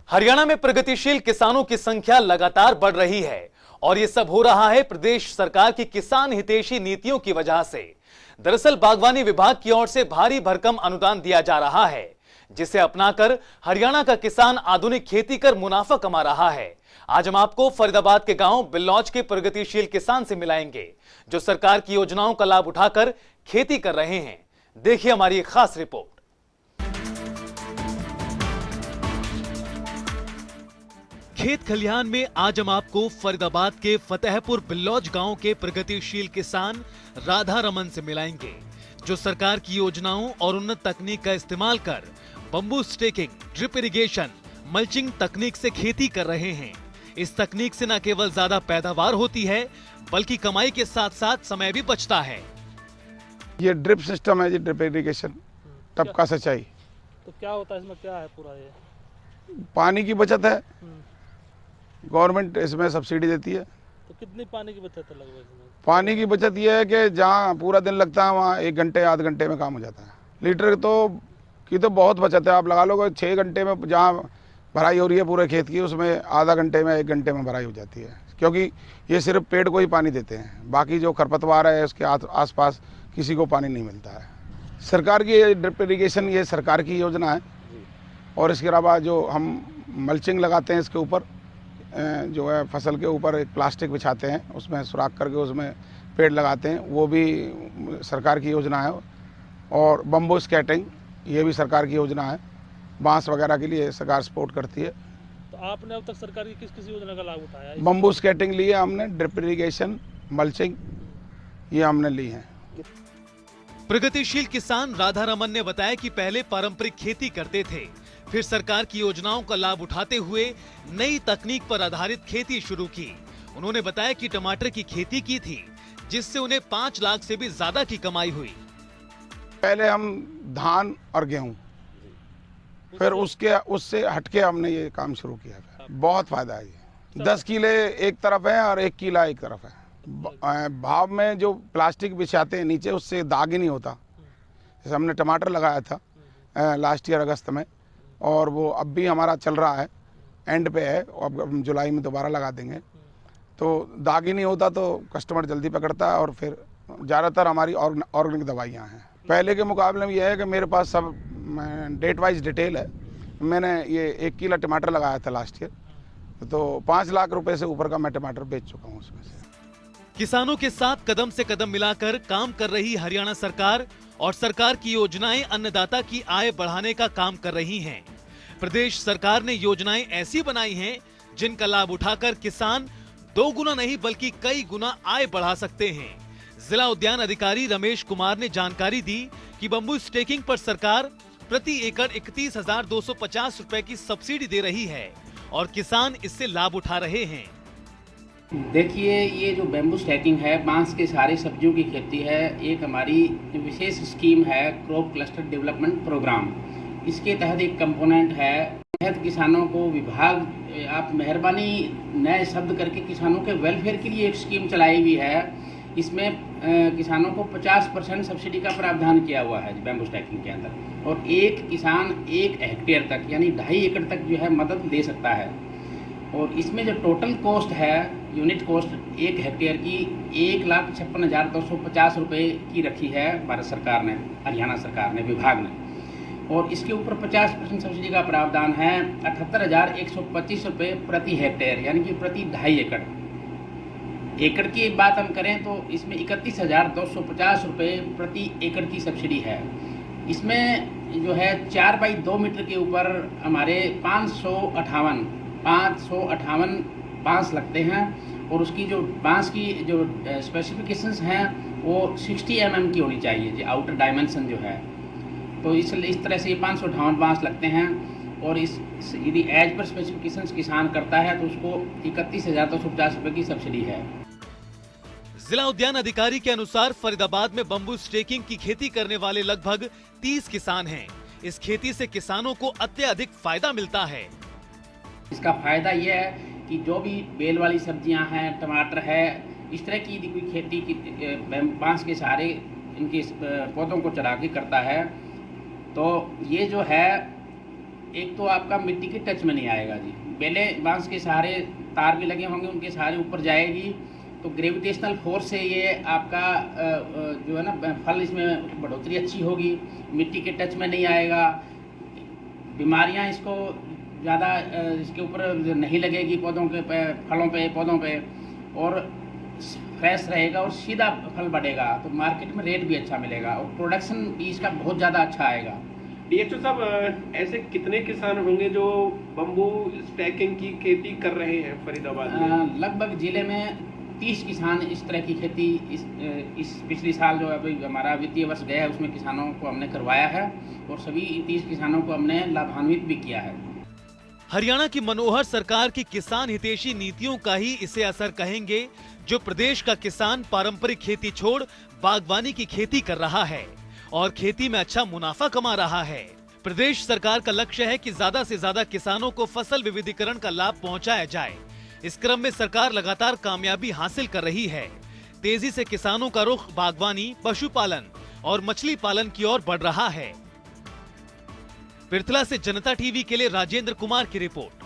हरियाणा में प्रगतिशील किसानों की संख्या लगातार बढ़ रही है और ये सब हो रहा है प्रदेश सरकार की किसान हितैषी नीतियों की वजह से। दरअसल बागवानी विभाग की ओर से भारी भरकम अनुदान दिया जा रहा है, जिसे अपनाकर हरियाणा का किसान आधुनिक खेती कर मुनाफा कमा रहा है। आज हम आपको फरीदाबाद के गांव बिल्लौच के प्रगतिशील किसान से मिलाएंगे, जो सरकार की योजनाओं का लाभ उठाकर खेती कर रहे हैं। देखिए हमारी एक खास रिपोर्ट। खेत खलिहान में आज हम आपको फरीदाबाद के फतेहपुर बिल्लौच गांव के प्रगतिशील किसान राधा रमन से मिलाएंगे, जो सरकार की योजनाओं और उन्नत तकनीक का इस्तेमाल कर bamboo staking, drip irrigation, mulching तकनीक से खेती कर रहे हैं। इस तकनीक से न केवल ज्यादा पैदावार होती है, बल्कि कमाई के साथ साथ समय भी बचता है। ये ड्रिप सिस्टम है जी, ड्रिप इरिगेशन, टपका सिंचाई। तो क्या होता है इसमें, क्या है पूरा ये? पानी की बचत है, गवर्नमेंट इसमें सब्सिडी देती है। तो कितनी पानी की बचत है लगभग इसमें? पानी की बचत ये है कि जहाँ पूरा दिन लगता है वहाँ 1 घंटे आध घंटे में काम हो जाता है। लीटर की तो बहुत बचत है। आप लगा लो 6 घंटे में जहाँ भराई हो रही है पूरे खेत की, उसमें आधा घंटे में 1 घंटे में भराई हो जाती है, क्योंकि ये सिर्फ पेड़ को ही पानी देते हैं। बाकी जो खरपतवार है उसके आसपास किसी को पानी नहीं मिलता है। सरकार की ड्रिप इरिगेशन ये सरकार की योजना है। और इसके अलावा जो हम मल्चिंग लगाते हैं, इसके ऊपर जो है फसल के ऊपर एक प्लास्टिक बिछाते हैं, उसमें सुराख करके उसमें पेड़ लगाते हैं, वो भी सरकार की योजना है। और बम्बू स्केटिंग, ये भी सरकार की योजना है। बांस वगैरह के लिए सरकार सपोर्ट करती है। तो आपने अब तक सरकार की किस किस योजना का लाभ उठाया है? बम्बू स्केटिंग ली है हमने, ड्रिप इरिगेशन, मल्चिंग, ये हमने ली है। प्रगतिशील किसान राधा रमन ने बताया कि पहले पारंपरिक खेती करते थे, फिर सरकार की योजनाओं का लाभ उठाते हुए नई तकनीक पर आधारित खेती शुरू की। उन्होंने बताया कि टमाटर की खेती की थी, जिससे उन्हें 5 लाख से भी ज्यादा की कमाई हुई। पहले हम धान और गेहूं, फिर उससे हटके हमने ये काम शुरू किया। बहुत फायदा है ये। 10 किले एक तरफ है और 1 किला एक तरफ है। भाव में जो प्लास्टिक बिछाते हैं नीचे, उससे दाग ही नहीं होता। जैसे हमने टमाटर लगाया था लास्ट ईयर अगस्त में, और वो अब भी हमारा चल रहा है, एंड पे है। अब हम जुलाई में दोबारा लगा देंगे, तो दाग ही नहीं होता, तो कस्टमर जल्दी पकड़ता है। और फिर ज़्यादातर हमारी ऑर्गेनिक दवाइयाँ हैं। पहले के मुकाबले में यह है कि मेरे पास सब डेट वाइज डिटेल है। मैंने ये 1 किलो टमाटर लगाया था लास्ट ईयर, तो 5 लाख रुपए से ऊपर का मैं टमाटर बेच चुका हूँ उसमें से। किसानों के साथ कदम से कदम मिलाकर काम कर रही हरियाणा सरकार और सरकार की योजनाएं अन्नदाता की आय बढ़ाने का काम कर रही हैं। प्रदेश सरकार ने योजनाएं ऐसी बनाई हैं, जिनका लाभ उठाकर किसान 2 गुना नहीं बल्कि कई गुना आय बढ़ा सकते हैं। जिला उद्यान अधिकारी रमेश कुमार ने जानकारी दी कि बंबू स्टेकिंग पर सरकार प्रति एकड़ 31,250 रुपए की सब्सिडी दे रही है और किसान इससे लाभ उठा रहे हैं। देखिए, ये जो बैम्बू स्टैकिंग है, बांस के सारे सब्जियों की खेती है, एक हमारी विशेष स्कीम है क्रॉप क्लस्टर डेवलपमेंट प्रोग्राम। इसके तहत एक कंपोनेंट है, तहत किसानों को विभाग, आप मेहरबानी नए शब्द करके किसानों के वेलफेयर के लिए एक स्कीम चलाई हुई है। इसमें किसानों को 50% सब्सिडी का प्रावधान किया हुआ है बैम्बू स्टैकिंग के अंदर। और एक किसान 1 हेक्टेयर तक यानी 2.5 एकड़ तक जो है मदद दे सकता है। और इसमें जो टोटल कॉस्ट है, यूनिट कॉस्ट 1 हेक्टेयर की 1,56,250 रुपये की रखी है भारत सरकार ने, हरियाणा सरकार ने, विभाग ने। और इसके ऊपर 50% सब्सिडी का प्रावधान है 78,125 रुपये प्रति हेक्टेयर, यानी कि प्रति 2.5 एकड़। एकड़ की एक बात हम करें तो इसमें 31,250 रुपये प्रति एकड़ की सब्सिडी है। इसमें जो है 4x2 मीटर के ऊपर हमारे 558 बांस लगते हैं। और उसकी जो बांस की जो स्पेसिफिकेशंस हैं वो 60 mm की होनी चाहिए जी, आउटर डायमेंशन जो है। तो इस तरह से ये 558 बांस लगते हैं। और यदि एज पर स्पेसिफिकेशंस किसान करता है तो उसको 31,250 रुपये की सब्सिडी है। जिला उद्यान अधिकारी के अनुसार फरीदाबाद में बंबू स्टेकिंग की खेती करने वाले लगभग 30 किसान हैं। इस खेती से किसानों को अत्यधिक फायदा मिलता है। इसका फायदा यह है कि जो भी बेल वाली सब्जियां हैं, टमाटर है, इस तरह की यदि कोई खेती की बांस के सहारे इनके पौधों को चढ़ा के करता है, तो ये जो है एक तो आपका मिट्टी के टच में नहीं आएगा जी। बेले बांस के सहारे तार भी लगे होंगे, उनके सहारे ऊपर जाएगी, तो ग्रेविटेशनल फोर्स से ये आपका जो है ना फल इसमें बढ़ोतरी अच्छी होगी, मिट्टी के टच में नहीं आएगा, बीमारियां इसको ज़्यादा इसके ऊपर नहीं लगेगी पौधों के फलों पे पौधों पे, और फ्रेश रहेगा और सीधा फल बढ़ेगा, तो मार्केट में रेट भी अच्छा मिलेगा और प्रोडक्शन भी इसका बहुत ज़्यादा अच्छा आएगा। डीएचओ साहब, ऐसे कितने किसान होंगे जो बम्बू स्टैकिंग की खेती कर रहे हैं फरीदाबाद में? लगभग जिले में 30 किसान इस तरह की खेती इस पिछले साल जो अभी हमारा वित्तीय वर्ष गया है उसमें किसानों को हमने करवाया है, और सभी 30 किसानों को हमने लाभान्वित भी किया है। हरियाणा की मनोहर सरकार की किसान हितैषी नीतियों का ही इसे असर कहेंगे, जो प्रदेश का किसान पारंपरिक खेती छोड़ बागवानी की खेती कर रहा है और खेती में अच्छा मुनाफा कमा रहा है। प्रदेश सरकार का लक्ष्य है कि ज्यादा से ज्यादा किसानों को फसल विविधीकरण का लाभ पहुंचाया जाए। इस क्रम में सरकार लगातार कामयाबी हासिल कर रही है। तेजी से किसानों का रुख बागवानी, पशुपालन और मछली पालन की ओर बढ़ रहा है। पिरथला से जनता टीवी के लिए राजेंद्र कुमार की रिपोर्ट।